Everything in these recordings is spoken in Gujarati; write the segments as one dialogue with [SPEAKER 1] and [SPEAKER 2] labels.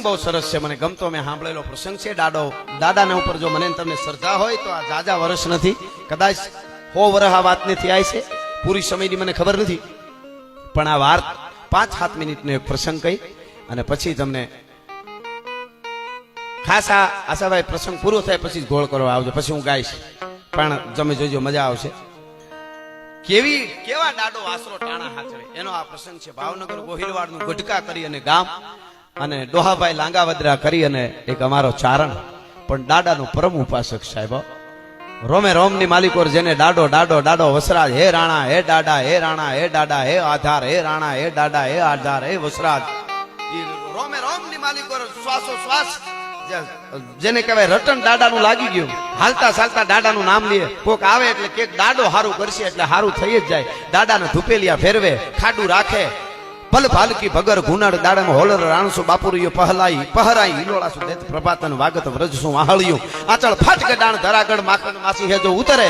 [SPEAKER 1] પ્રસંગ બહુ સરસ છે, મને ગમતો, મેં સાંભળેલો પ્રસંગ છે. દાદાના ઉપર જો મને તમને શ્રદ્ધા હોય તો આ જાજા વર્ષ નથી, કદાચ 100 વર્ષ આ વાત નથી આવી છે, પૂરી સમયની મને ખબર નથી, પણ આ વાત 5-7 મિનિટનો એક પ્રસંગ કહી અને પછી તમને ખાસ આ આશાભાઈ પ્રસંગ પૂરો થાય પછી ગોળ કરવા આવજો, પછી હું ગાઈશ, પણ તમે જોજો મજા આવશે. કેવા દાડો આશરો ટાણા હાચડે એનો આ પ્રસંગ છે. ભાવનગર ગોહિલવાડ નું ગઢકા કરી અને ગામ, અને ડોહાભાઈ લાંગાવદરા કરી અને એક અમારો ચારણ, પણ દાદાનો પરમ ઉપાસક સાહેબ, રોમે રોમ ની માલિકોર, જેને દાડો દાડો દાડો વસરાજ, હે રાણા હે દાડા, હે રાણા હે દાડા, હે આધાર, હે રાણા હે દાડા, હે આધાર, હે વસરાજ. રોમે રોમ ની માલિકોર શ્વાસો શ્વાસ, જેને કહેવાય રટન દાદાનું લાગી ગયું, હાલતા ચાલતા દાદાનું નામ લે, કોક આવે એટલે કે દાડો હારું કરશે એટલે હારું થઈ જ જાય. દાદાને ધુપેલિયા ફેરવે, ખાડું રાખે, પલ ભાલકી ભગર ગુનાડ દાડામાં હોલર રાણસુ બાપુરિયો પહરાઈ હિલોળા સુ દેત પ્રભાતન વાગત વ્રજસું વાહળ્યું, આચળ ફાટ ગડાણ ધરાગઢ માખણ માસી હેજો ઉતરે,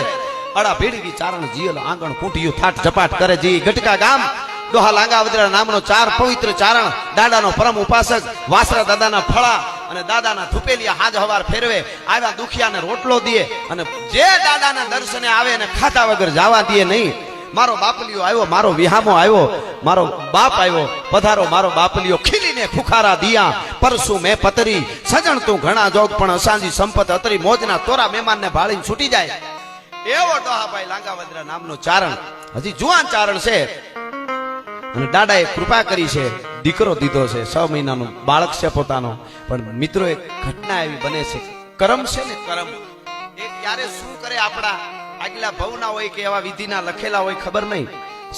[SPEAKER 1] અડા ભેડી ચારણ જીયલ આંગણ કૂંટિયું થાટ ઝપાટ કરે. જી ગટકા ગામ ડોહા લાંગાવદરા નામનો ચાર પવિત્ર ચારણ, દાદાનો પરમ ઉપાસક, વાસરા દાદાના ફળા અને દાદાના ધુપેલિયા હાજ હવાર ફેરવે, આવ્યા દુખિયાને રોટલો દે, અને જે દાદાના દર્શને આવે અને ખાતા વગર જવા દે નહીં. મારો બાપલિયો આવ્યો, મારો વિહામો આવ્યો, મારો બાપ આવ્યો, પધારો મારો બાપલિયો, ખીલીને ખુખારા દિયા, પરસુ મેં પતરી, સજણ તું ઘણા જોગ પણ અસાંજી સંપત અતરી, મોજના તોરા મહેમાનને ભાળીને છૂટી જાય. એવો ડોહાભાઈ લાંગાવદરા નામનો ચારણ, હજી જુવાન ચારણ છે, અને દાદાએ કૃપા કરી છે, દીકરો દીધો છે, 6 મહિનાનું બાળક છે પોતાનો. પણ મિત્રો એક ઘટના એવી બને છે, કરમ છે ને કરમ, એ ક્યારે શું કરે આપણા આગલા ભવના હોય કે એવા વિધિના લખેલા હોય ખબર નહીં.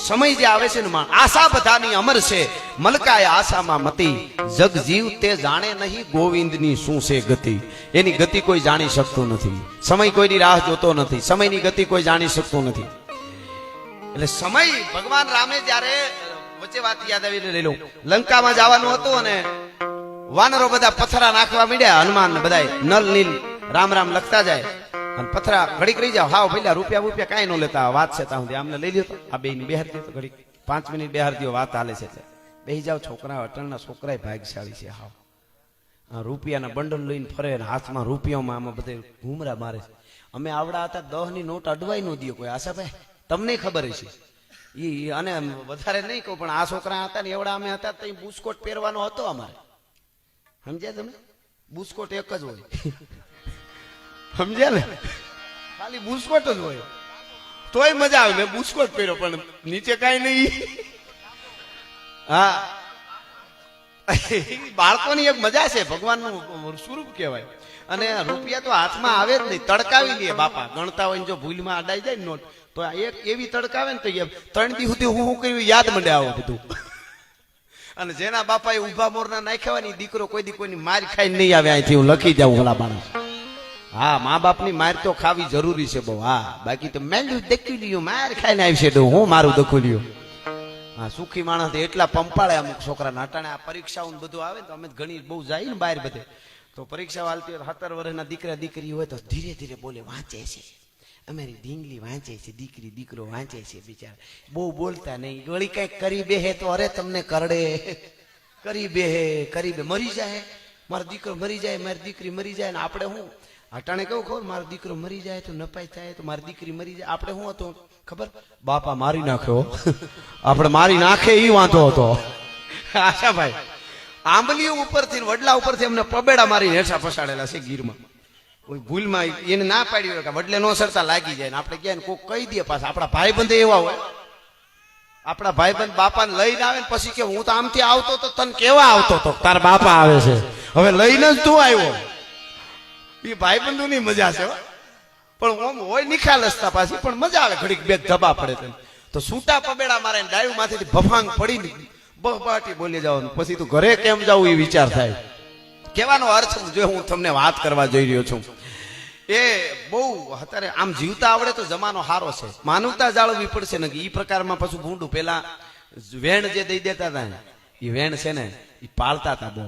[SPEAKER 1] સમય જે આવે છે ને માં, આશા બધાની અમર છે, મલકાય આશામાં મતી, જગ જીવ તે જાણે નહીં ગોવિંદની શું છે ગતિ. એની ગતિ કોઈ જાણી શકતું નથી, સમય કોઈની રાહ જોતો નથી, સમયની ગતિ કોઈ જાણી શકતું નથી. એટલે સમય, ભગવાન રામે જયારે વચ્ચે વાત યાદ આવી લઈ લઉં, લંકામાં જવાનું હતું અને વાનરો બધા પથરા નાખવા માંડ્યા, હનુમાન બધા નલ નીલ રામ રામ લખતા જાય, અને પથરા ઘડીક રહી જાવ, હાવ પેલા રૂપિયા કઈ ન લેતા, વાત છે ત્યાં સુધી આમને લઈ લ્યો, આ બે ની બેહાર દો, ઘડીક 5 મિનિટ બેહાર દો, વાત હાલે છે એટલે બેહી જાવ. છોકરા અટણના છોકરા ભાગ્યશાળી છે, હાવ રૂપિયાના બંડલ લઈને ફરે, હાથમાં રૂપિયામાં આમાં બધે ઘૂમરા મારે છે. અમે આવડા હતા 10 ની નોટ અડવાઈ નો દો કોઈ, આશાભાઈ તમને ખબર છે ઈ, અને વધારે નહીં કહું, પણ આ છોકરા હતા ને એવડા અમે હતા તો બુસ્કોટ પહેરવાનો હતો અમારે, સમજ્યા તમે? બુસ્કોટ એક જ હોય, સમજ્યા ને, ખાલી બુસ્કોટ જ હોય, તોય મજા આવે. મેં બુસ્કોટ પહેર્યો પણ નીચે કઈ નહીં. હા, બાળકોની એક મજા છે, ભગવાનનું સ્વરૂપ કહેવાય. અને રૂપિયા તો હાથમાં આવે જ નહીં, તડકાવી લે બાપા, ગણતા હોય ને જો ભૂલમાં અડાઈ જાય ને નોટ તો એક એવી તડકાવે ને તો 3 દી સુધી હું કર્યું યાદ મળે આવો બધું. અને જેના બાપા એ ઉભા મોરના નાખ્યા હોય ને દીકરો કોઈ દી કોઈની માર ખાઈ નહીં આવે, અહીંથી હું લખી જાઉં ઓલા માણસ. હા, મા બાપની માર તો ખાવી જરૂરી છે બહુ. હા, બાકી તો મેલું દખી લ્યું, માર ખાઈને આવી છે હું મારું દખું લ્યું. હા, સુખી માણસ એટલા પંપાળે અમુક છોકરા નાટાણે. આ પરીક્ષાઓ બધું આવે તો અમે ઘણી બહુ જાય ને બહાર બધે, તો પરીક્ષા વાલતી હોય 17 વર્ષના દીકરા દીકરી હોય તો ધીરે ધીરે બોલે, વાંચે છે અમારી ઢીંગલી, વાંચે છે દીકરી દીકરો વાંચે છે, બિચારા બહુ બોલતા નહીં. વળી કઈક કરી બેહે તો અરે તમને કરડે, કરી બે મરી જાય, મારો દીકરો મરી જાય, મારી દીકરી મરી જાય. ને આપણે હું અટાણે કેવું ખબર, મારો દીકરો મરી જાય તો નપાઈ થાય, તો મારી દીકરી મરી જાય. આપણે શું હતું ખબર, બાપા મારી નાખ્યો, આપણે મારી નાખે એ વાંધો હતો. આશાભાઈ આંબલીઓ ઉપરથી વડલા ઉપરથી અમને પબેડા મારી હેઠા ફસાડેલા છે ગીરમાં. કોઈ ભૂલમાં એને ના પાડી હોય કે વડલે નો સરતા લાગી જાય ને આપણે ક્યાં કોઈ કહી દે પાછા. આપણા ભાઈબંધ એવા હોય, આપણા ભાઈબંધ બાપાને લઈને આવે ને પછી કે હું તો આમથી આવતો તો તને કેવા આવતો તો, તારા બાપા આવે છે હવે લઈને જ તું આવ્યો. એ ભાઈબંધો ની મજા છે, પણ ઓમ હોય નિખાલસતા પાછી, પણ મજા આવે. ઘડીક બે ધબા પડે તો છૂટા પબેડા મારે ડાયું માંથી ભફાંગ પડીને બહબાટી બોલી જવાનું, પછી તું ઘરે કેમ જાવું એ વિચાર થાય. કહેવાનો અર્થ જો હું તમને વાત કરવા જઈ રહ્યો છું, એ બહુ અત્યારે આમ જીવતા આવડે તો જમાનો સારો છે, માનવતા જાળવવી પડશે ને. એ પ્રકારમાં પાછું ભૂંડું પેલા વેણ જે દઈ દેતા હતા ને એ વેણ છે ને એ પાળતા હતા બહુ.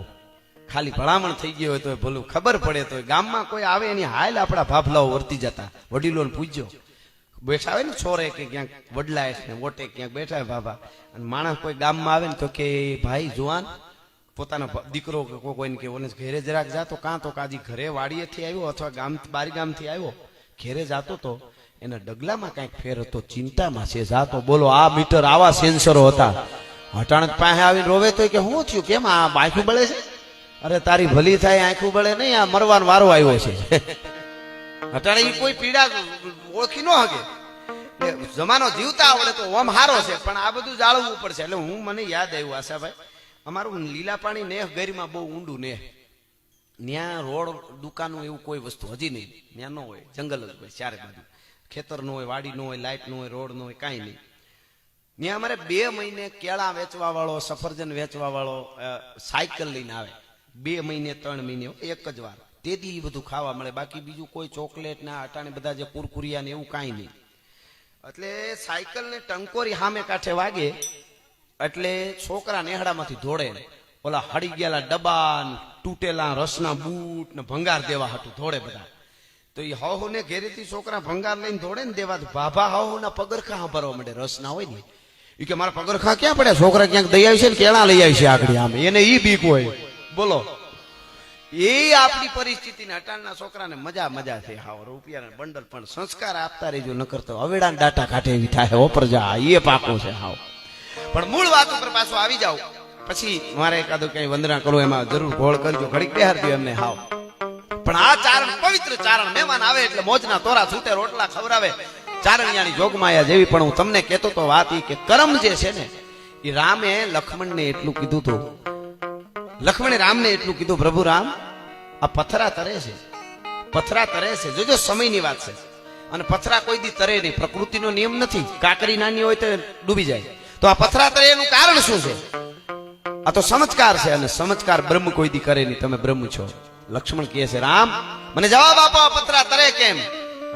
[SPEAKER 1] ખાલી ભલામણ થઈ ગયો હોય તો ભલું ખબર પડે તો ગામમાં કોઈ આવે એની હાલ આપણા ભાભલાઓ વર્તી જતા. વડીલોને પૂછજો, બેઠા હોય ને છોરે કે ક્યાંક વડલા ને ઓટે ક્યાંક બેઠા હોય બાબા, અને માણસ કોઈ ગામમાં આવે ને તો કે ભાઈ જુવાન પોતાનો દીકરો કે કોઈને કે ઓને ઘેરે જરાક જાતો કાં તો કાજી ઘરે વાડીએથી આવ્યો અથવા ગામ બારી ગામથી આવ્યો ઘેરે જાતો તો એના ડગલામાં કાંઈક ફેર હતો, ચિંતામાં છે જાતો. બોલો આ મીટર આવા સેન્સરો હતા. હટાણ પાસે આવીને રોવે તો કે શું થયું, કેમ આ આંખું બળે છે? અરે તારી ભલી થાય, આંખું બળે નહીં, આ મરવાનો વારો આવ્યો છે. હટાણે એ કોઈ પીડા ઓળખી ન હકે. જમાનો જીવતા આવડે તો ઓમ હારો છે, પણ આ બધું જાળવવું પડશે. એટલે હું મને યાદ આવ્યું આશાભાઈ, અમારું લીલા પાણી નેહ ગરીમાં બહુ ઊંડું નેહ, ત્યાં રોડ દુકાનો એવું કોઈ વસ્તુ હજી નહીં, ત્યાં ન હોય, જંગલ જ હોય ચારે બાજુ, ખેતર નો હોય, વાડી નો હોય, લાઇટ નો હોય, રોડ નો હોય, કાંઈ નહીં. ત્યાં અમારે 2 મહિને કેળા વેચવા વાળો, સફરજન વેચવા વાળો સાયકલ લઈને આવે. 2 મહિને 3 મહિને એક જ વાર, તેથી બધું ખાવા મળે. બાકી બીજું કોઈ ચોકલેટ ના અટાણે બધા જે કુરકુરિયા ને એવું કાંઈ નહીં. એટલે સાયકલ ને ટંકોરી સામે કાંઠે વાગે એટલે છોકરા નેહડામાંથી દોડે, ઓલા હળી ગયેલા ડબ્બા, તૂટેલા રસના બૂટ ને ભંગાર દેવા હતું દોડે બધા. તો એ હાહુ ને ઘેરેથી છોકરા ભંગાર લઈને દોડે ને દેવા, ભાભા હાહુ ના પગરખા ભરવા માંડે, રસ ના હોય ને. એ કે મારા પગરખા ક્યાં પડ્યા, છોકરા ક્યાંક દઈ આવી છે ને કેળા લઈ આવી છે આગળ આમ, એને ઈ બીક હોય. બોલો એ આપણી પરિસ્થિતિ ને અટાણના છોકરાને મજા મજા છે. હાવ રૂપિયાના બંડલ, પણ સંસ્કાર આપતા રહેજો, ન કરતો હવેડાના ડાટા કાઢે એવી થાય. ઓપર જા એ પાકો છે હાવ. પણ મૂળ વાત ઉપર પાછો આવી જાવ, પછી મારે એકાદું કઈ વંદના કરું એમાં જરૂર ગોળ કરજો, ઘડીક બેહાર દો એમને હાવ. પણ આ ચારણ પવિત્ર ચારણ, મહેમાન આવે એટલે મોજના તોરા છૂટે, રોટલા ખવડાવે, ચારણિયાની જોગમાયા જેવી. પણ હું તમને કહેતો તો વાત ઈ કે કરમ જે છે ને, એ રામે લક્ષ્મણને એટલું કીધું હતું, લક્ષ્મણે રામને એટલું કીધું, પ્રભુ રામ આ પથરા તરે છે, પથરા તરે છે, જોજો સમયની વાત છે. અને પથરા કોઈ દી તરે નહીં, પ્રકૃતિનો નિયમ નથી. કાકરી નાની હોય તો ડૂબી જાય, તો આ પથરા તરે એનું કારણ શું છે? આ તો સમજકાર છે, અને સમજકાર બ્રહ્મ કોઈ દી કરે નહીં. તમે બ્રહ્મ છો. લક્ષ્મણ કહે છે રામ મને જવાબ આપો, આ પથરા તરે કેમ?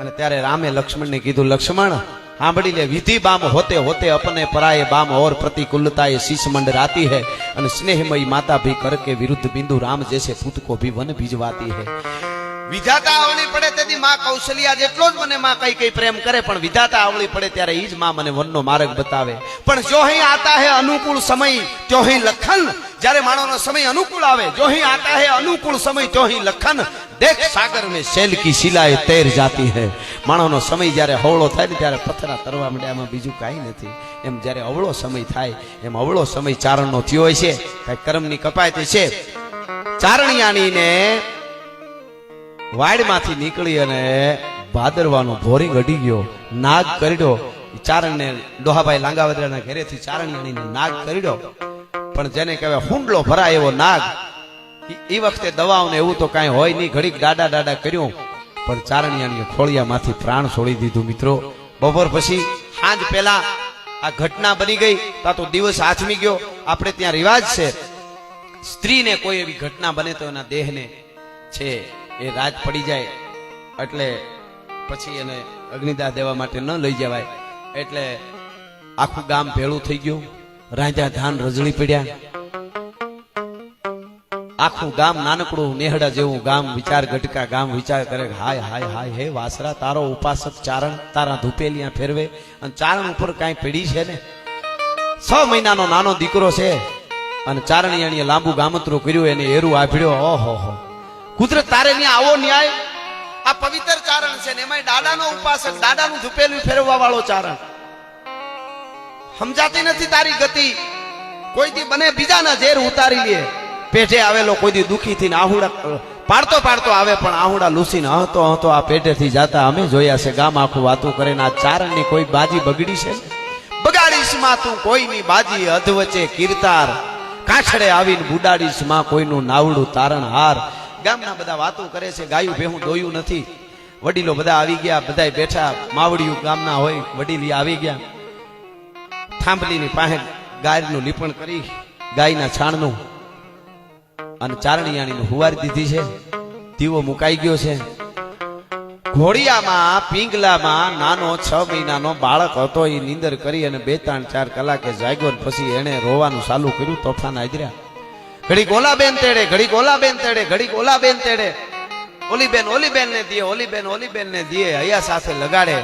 [SPEAKER 1] અને ત્યારે રામે લક્ષ્મણને કીધું, લક્ષ્મણ સાંભળી લે, વિધિ બામ હોતે હોતે अपने पराये बाम और प्रतिकूलता ये शीश मंडराती है, અને સ્નેહમયી માતા भी कर के विरुद्ध बिंदु राम जैसे पुत को भी वन भिजवाती है. વિધાતા આવડી પડે તેથી માં કૌશલ્યા જેટલો જ મને માં કઈ કઈ પ્રેમ કરે, પણ વિધાતા આવડી પડે ત્યારે ઈ જ માં મને વનનો માર્ગ બતાવે. પણ જો અહીં આતા હે અનુકૂળ સમય ત્યો અહીં લખન, જ્યારે માણોનો સમય અનુકૂળ આવે, જો અહીં આતા હે અનુકૂળ સમય ત્યો અહીં લખન, દેખ સાગર में सेल की शिलाए तैर जाती है. માણોનો સમય જ્યારે હવળો થાય ને ત્યારે પથરા તરવા માંડે, આમાં બીજું કાંઈ નથી. એમ જ્યારે અવળો સમય થાય એમ અવળો સમય ચારણનો થયો હોય છે, કઈ કર્મની કપાય છે. ચારણિયાની ને વાડમાંથી નીકળી અને ભાદરવાનો ભોરી ગડી ગયો, નાગ કરડ્યો. ચારણને ડોહાભાઈ લાંગાવદરાના ઘરેથી ચારણિયાણીને નાગ કરડ્યો, પણ જેને કહેવાય હુંડલો ભરાય એવો નાગ. એ વખતે દવાઓ ને એવું તો કાંઈ હોય નહીં, ઘડીક દાડા દાડા કર્યું, પણ ચારણિયાણીએ ખોળિયામાંથી પ્રાણ છોડી દીધું. મિત્રો બપોર પછી સાંજ પહેલા આ ઘટના બની ગઈ, તા તો દિવસ આથમી ગયો. આપણે ત્યાં રિવાજ છે, સ્ત્રીને કોઈ એવી ઘટના બને તો એના દેહને છે એ રાજ પડી જાય, એટલે પછી એને અગ્નિદાહ દેવા માટે ન લઈ જવાય. એટલે આખું ગામ ભેળું થઈ ગયું, રાજા ધાન રજળી પડ્યા. આખું ગામ નાનકડું નેહડા જેવું ગામ, વિચાર ગટકા ગામ વિચાર કરે, હાય હાય હાય હે વાસરા, તારો ઉપાસક ચારણ તારા ધૂપેલિયા ફેરવે, અને ચારણ ઉપર કાંઈ પડી છે ને? 6 મહિનાનો નાનો દીકરો છે, અને ચારણિયાણીએ લાંબુ ગામતરું કર્યું, એને એરું આભળ્યો. ઓહો હો, કુદરત તારે ત્યાં આવો ન્યાય? આ પવિત્ર ચારણ છે ને એમાં દાદાનો ઉપાસક, દાદાનું ધૂપેલું ફેરવવા વાળો ચારણ. સમજાતી નથી તારી ગતિ. કોઈ દી બને બીજાના ઝેર ઉતારી લે. પેઢે આવેલો કોઈ દી દુખી થઈને આહુડા પાડતો પાડતો આવે, પણ આહુડા લૂસીને હતો હતો આ પેઢેથી જાતા અમે જોયા છે. ગામ આખું વાતું કરે ને આ ચારણની કોઈ બાજી બગડી છે? બગાડીશ માં તું કોઈની બાજી, અધવચ્ચે કીર્તાર કાછડે આવીને બુડાડીશ માં કોઈનું નાવડું તારણ હાર. ગામના બધા વાતો કરે છે, ગાયું ભેહું દોયું નથી. વડીલો બધા આવી ગયા, બધા બેઠા, માવડિયું ગામના હોય વડીલી આવી ગયા. થાંભલીની પાસે ગાયનું લીપણ કરી, ગાયના છાણનું, અને ચારણિયાણીને હુવારી દીધી છે. દીવો મુકાઈ ગયો છે. ઘોડિયામાં પિંગલામાં નાનો 6 મહિનાનો બાળક હતો, એ નીંદર કરી અને 2-3-4 કલાકે જાગ્યો, પછી એને રોવાનું ચાલુ કર્યું. તોફાન આદર્યા, ઘડી ઓલાબેન તેડે, ઘડી ઓલાબેન તેડે, ઘડી ઓલાબેન તેડે. ઓલી બેન ને દીએ, ઓલી બેન ને દીએ, હૈયા સાથે લગાડે.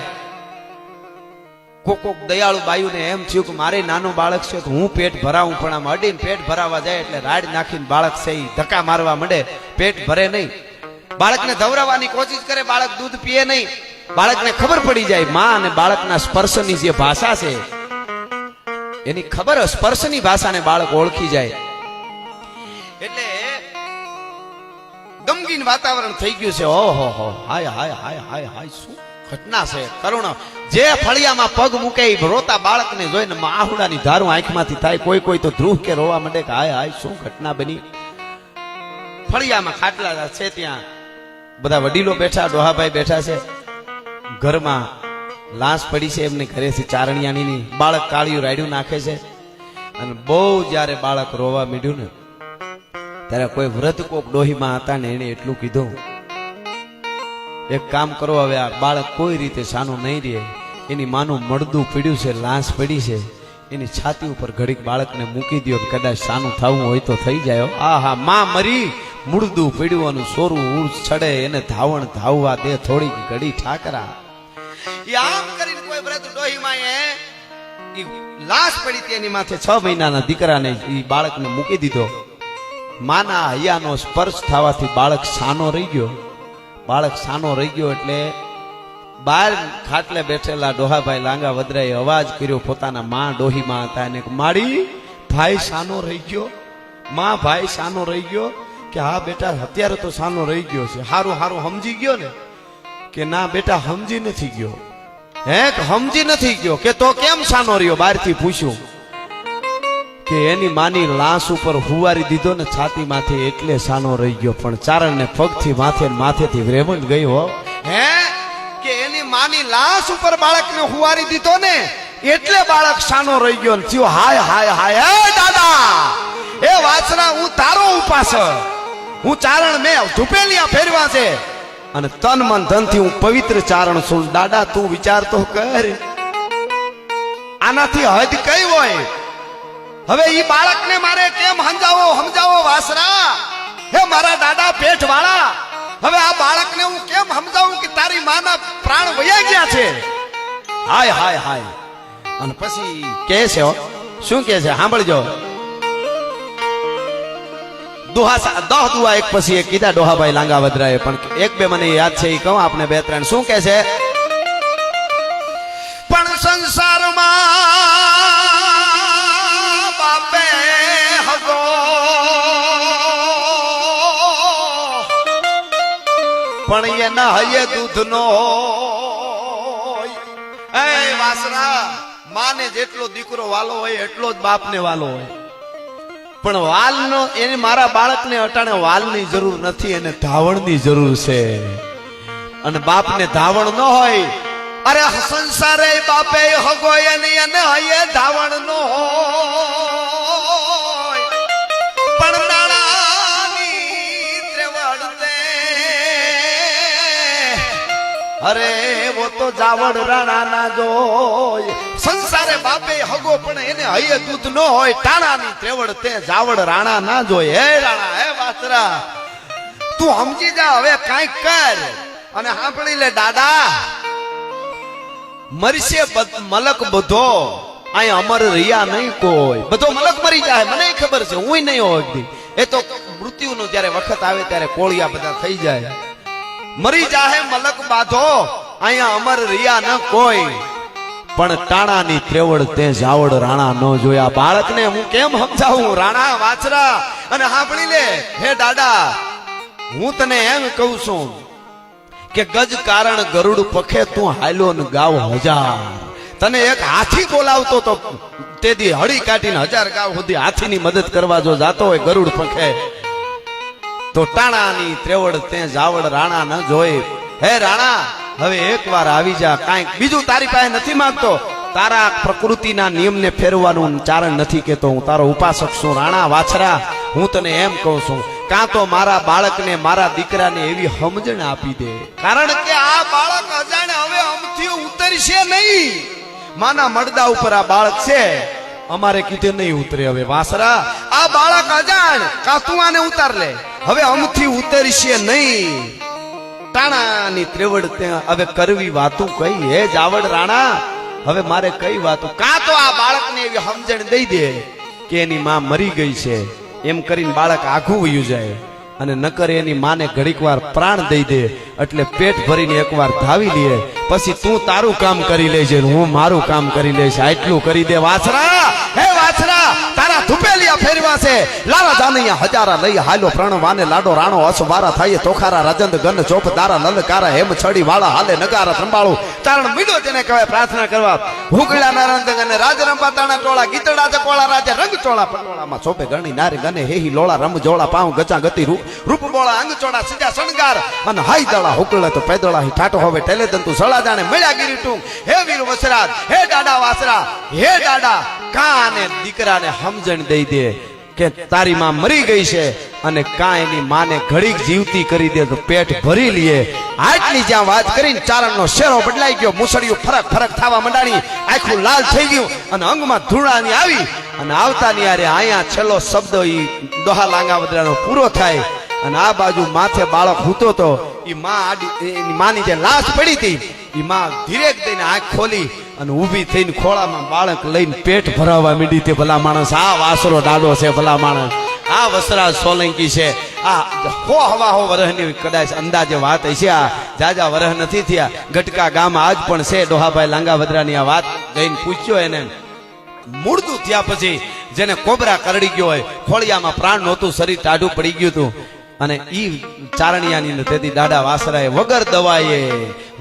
[SPEAKER 1] કોક દયાળુ બાયુને એમ થયું કે મારે નાનું બાળક છે તો હું પેટ ભરાવું, પણ આમ અડીને પેટ ભરાવા જાય એટલે રાડ નાખીને બાળક છે ઈ ધક્કા મારવા માંડે, પેટ ભરે નહીં. બાળકને ધવરાવવાની કોશિશ કરે, બાળક દૂધ પીએ નહીં. બાળકને ખબર પડી જાય માં અને બાળકના સ્પર્શની જે ભાષા છે એની ખબર, સ્પર્શની ભાષાને બાળક ઓળખી જાય. એટલે ગમગીન વાતાવરણ થઈ ગયું છે. ઓહો હો, હાય હાય હાય હાય હાય, શું ઘટના છે કરુણ. જે ફળિયામાં પગ મૂકે એ રોતા બાળકને જોઈને આહુડાની ધારું આંખમાંથી થાય. કોઈ તો ધ્રુવ કે રોવા માંડે કે હાય હાય શું ઘટના બની. ફળિયામાં ખાટલા છે, ત્યાં બધા વડીલો બેઠા, ડોહાભાઈ બેઠા છે. ઘરમાં લાશ પડી છે એમને ઘરેથી ચારણિયાની. બાળક કાળિયું રાયડું નાખે છે. અને બહુ જયારે બાળક રોવા માંડ્યું ને ત્યારે કોઈ વૃદ્ધ કોક ડોહીમાં હતા ને એને એટલું કીધું, એક કામ કરો, હવે આ બાળક કોઈ રીતે સાનું નહીં રહે, એની માનું મળદું પીડ્યું છે, લાશ પડી છે, એની છાતી ઉપર ઘડીક બાળકને મૂકી દો, કદાચ સાનું થવું હોય તો થઈ જાય. આહા, માં મરી મૂળદું પીડ્યું, સોરું ઉર્સ છડે, એને ધાવણ ધાવવા દે થોડીક ઘડી ઠાકરા. આમ કરીને કોઈ વ્રત ડોહીમાં લાશ પડી હતી, એની માથે 6 મહિનાના દીકરાને ઈ બાળકને મૂકી દીધો. માના હૈયાનો સ્પર્શ થવાથી બાળક સાનો રહી ગયો. બાળક સાનો રહી ગયો એટલે બહાર ખાટલે બેઠેલા ડોહાભાઈ લાંગા વદરાએ અવાજ કર્યો પોતાના માં ડોહીમાં હતા એને, માડી ભાઈ સાનો રહી ગયો, માં ભાઈ સાનો રહી ગયો. કે હા બેટા અત્યારે તો સાનો રહી ગયો છે. હારું હારું સમજી ગયો ને? કે ના બેટા સમજી નથી ગયો. હે, સમજી નથી ગયો? કે તો કેમ સાનો રહ્યો? બહારથી પૂછ્યું કે એની માની લાશ ઉપર હુવારી દીધો ને છાતી માથે એટલે સાનો રહી ગયો. પણ ચારણને પગથી માથેથી રેવંડ ગઈ હો. હે, કે એની માની લાશ ઉપર બાળકને હુવારી દીધો ને એટલે બાળક સાનો રહી ગયો. થયો હાય હાય હાય, હે દાદા, એ વાછરા હું તારો ઉપાસ, હું ચારણ મેં ધુપેલિયા ફેરવા છે અને તન મન ધન થી હું પવિત્ર ચારણ છું. દાદા તું વિચાર તો કર, આનાથી હદ કઈ હોય? હવે ઈ બાળકને મારે કેમ સમજાવો વાસરા? હે મારા દાદા પેટ વાળા, હવે આ બાળકને હું કેમ સમજાવું કે તારી માના પ્રાણ વયા ગયા છે? હાય હાય હાય. અને પછી કહે છે, શું કહે છે સાંભળજો. દુહા એક પછી એક કીધા ડોહાભાઈ લાંગા વદરાએ, પણ એક બે મને યાદ છે એ કહું આપણે 2-3. શું કહે છે? પણ સંસારમાં બાપે હગો પણ એના હૈયે દૂધનો. એ વાસરા, માને જેટલો દીકરો વાલો હોય એટલો જ બાપને વાલો હોય. પણ વાલનો એને મારા બાળકને અટાણે વાલની જરૂર નથી, એને ધાવણની જરૂર છે. અને બાપને ધાવણ ન હોય, અરે સંસારે બાપે હગો એની અને હૈયે ધાવણ નો હોય. પણ નાણાની ત્રેવડ દે, અરે વો તો જાવડ રાણા ના જોય. સંસારે બાપે હગો પણ એને હૈયે દૂધ ન હોય, ટાણાની ત્રેવડ તે જાવડ રાણા ના જોય. હે રાણા, હે વાસરા, તું સમજી જા, હવે કાંઈક કર. અને સાંભળી લે દાદા, મરશે મલક બધો, અહીં અમર રહ્યા નહીં કોઈ. બધો મલક મરી જાય, મને ખબર છે, હું નહીં હોય. એ તો મૃત્યુનો જયારે વખત આવે ત્યારે કોળિયા બધા થઈ જાય. મરી જાહે મલક બાધો, અહીંયા અમર રહ્યા ન કોઈ. પણ ટાણાની ત્રેવડ તે જાવડ રાણા ન જોયા. બાળકને હું કેમ સમજાવું રાણા વાછરા? અને સાંભળી લે હે દાદા, હું તને એમ કહું છું કે ગજ કારણ ગરુડ પખે તું હાલ્યો ને ગાવ 1000. તને એક હાથી બોલાવતો તો તેદી હળી કાઢીને 1000 ગાવ સુધી હાથીની મદદ કરવા જો જાતો હોય ગરુડ પખે, તો ટાણાની ત્રેવડ તે જાવડ રાણા ન જોઈ. હે રાણા, હવે એકવાર આવી જા. કાંઈક બીજું તારી પાસે નથી માંગતો, તારા પ્રકૃતિના નિયમને ફેરવવાનું ચારણ નથી કેતો. હું તારો ઉપાસક છું રાણા વાછરા. હું તને એમ કહું છું, કાં તો મારા બાળકને, મારા દીકરાને એવી સમજણ આપી દે, કારણ કે આ બાળક અજાણે હવે અમથી ઉતરશે નહીં. માના મળદા ઉપર આ બાળક છે, અમારે કીધે નહીં ઉતરે. હવે વાસરા, આ બાળક અજાણ, કાં તું આને ઉતાર લે, હવે અમથી ઉતરશે નહીં. ટાણાની ત્રેવડ હવે કરવી વાતું કઈ? હે જાવડ રાણા, હવે મારે કઈ વાતો કાં તો આ બાળકને એવી સમજણ દઈ દે કે એની માં મરી ગઈ છે એમ કરીને બાળક આઘું વયું જાય અને નકર એની માને ઘડીક વાર પ્રાણ દઈ દે એટલે પેટ ભરીને એકવાર ધાવી લે પછી તું તારું કામ કરી લેજે હું મારું કામ કરી લઈશ આટલું કરી દે વાછરા હે વાછરા તારા ધુપેલિયા ફેરવા છે લારા જાનૈયા હજારા લઈ હાલો પ્રણ વાને લાડો રાણો અસવારા થાય તોખારા રાજંદ ગન ચોપ દારા લલકારા હેમ છડી વાળા હાલે નગારા સંભાળું ચારણ મીડો જેને કહેવાય પ્રાર્થના કરવા હુકડા નારંદ ગને રાજ રંપા તાણા ટોળા ગીતડા ચકોળા રાજા રંગ ચોળા પટોળામાં ચોપે ગણી નારી ગને હેહી લોળા રમ જોળા પાઉં ગચા ગતિ રૂપ બોળા અંગ ચોળા સીજા શણગાર અને હાઈ દળા હુકળે તો પેદળા હી ઠાટો હવે ટેલે દંતુ સળા જાણે મળ્યા ગીરી ટૂંક હે વીર વસરાજ હે દાડા વાસરા હે દાડા કાને દીકરાને સમજણ દઈ દે કે તારી માં મરી ગઈ છે અને કા એની માને ઘડીક જીવતી કરી દે તો પેટ ભરી લે આટલી જ્યાં વાત કરીને ચારણનો શેરો બદલાઈ ગયો મુસળિયું ફરક ફરક થવા મંડાણી આખું લાલ થઈ ગયું અને અંગમાં ધૂળાની આવી અને આવતાની યારે અહીંયા છેલ્લો શબ્દ ઈ દોહા લાંગાવદરાનો પૂરો થાય અને આ બાજુ માથે બાળક હૂતો તો ઈ માં આડી એની માની જે લાશ પડી હતી ઈ માં ધીરેક દઈને આંખ ખોલી અને ઊભી થઈને ખોળામાં બાળક લઈને પેટ ભરાવવા માંડી તે ભલા માણસ આ વાસરો ડાડો છે ભલા માણસ આ વસરાજ સોલંકી છે આ હવા હો વરહની કદાચ અંદાજે વાત હશે આ જાજા વરહ નથી થયા ગટકા ગામ આજ પણ છે ડોહાભાઈ લાંગાવદરાની આ વાત જઈને પૂછ્યો એને મૂળતું થયા પછી જેને કોબરા કરડી ગયો હોય ખોળિયામાં પ્રાણ નહોતું શરીર ટાઢું પડી ગયું હતું અને ઈ ચારણિયાની તેથી દાડા વાસરાએ વગર દવાએ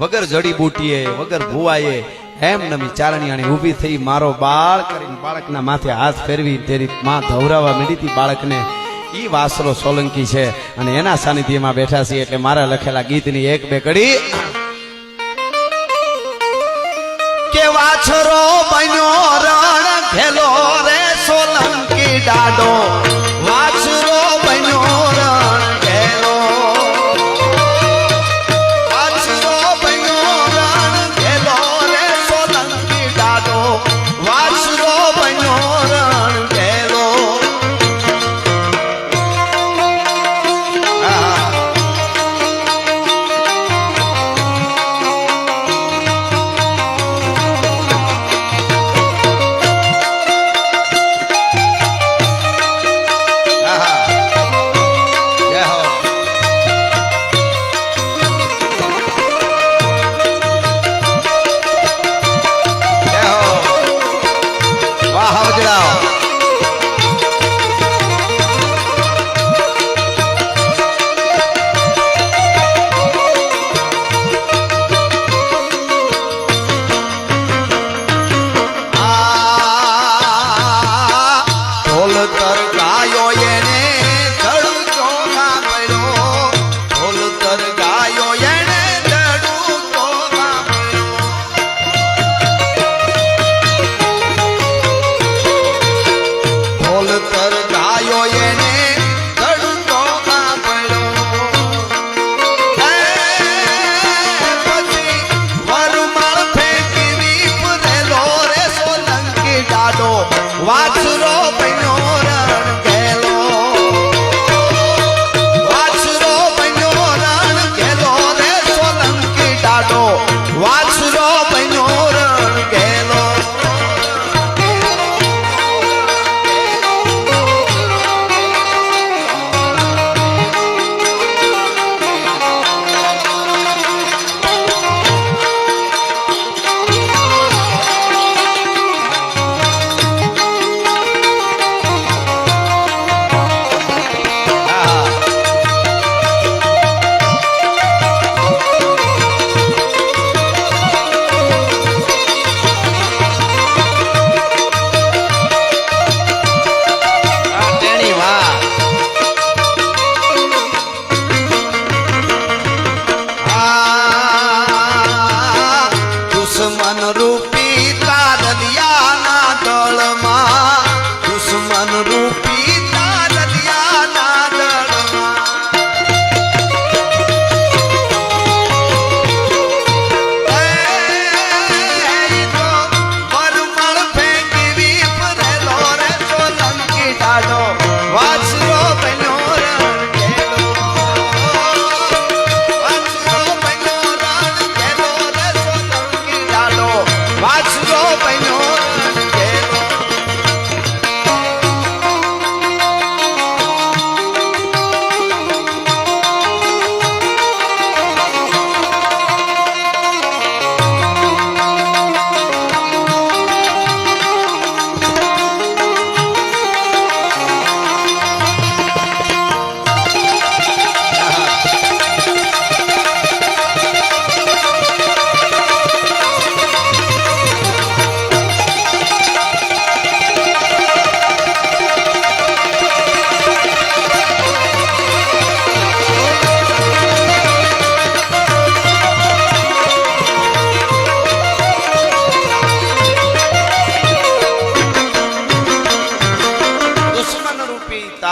[SPEAKER 1] વગર જડીબુટીએ વગર ભુવાએ એમ નમી ચારણિયાની ઊભી થઈ મારો બાળ કરીને બાળકના માથે હાથ ફેરવી તેરી માં ધવરાવા માંડી હતી બાળકને ઈ વાસરો સોલંકી છે અને એના સાનિધ્યમાં બેઠા છીએ એટલે મારા લખેલા ગીતની એક બે કડી કે વાછરો બન્યો રણ ઘેલો રે સોલંકી ડાડો વાછરો બન્યો રણ ઘેલો વાછરો બન્યો રણ ઘેલો રે સોલંકી ડાડો વાછરો બન્યો રણ ઘેલો વાછરો બન્યો રણ ઘેલો વાછરો બન્યો રણ ઘેલો રે સોલંકી ડાડો વાછરો બન્યો રણ ઘેલો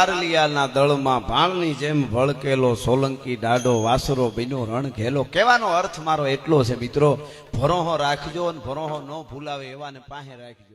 [SPEAKER 1] વારલિયાના દળમાં ભાણની જેમ ભળકેલો સોલંકી ડાડો વાસરો બીનો રણ ઘેલો. કહેવાનો અર્થ મારો એટલો છે મિત્રો, ભરોહો રાખજો અને ભરોહો ન ભૂલાવે એવાને પાસે રાખજો.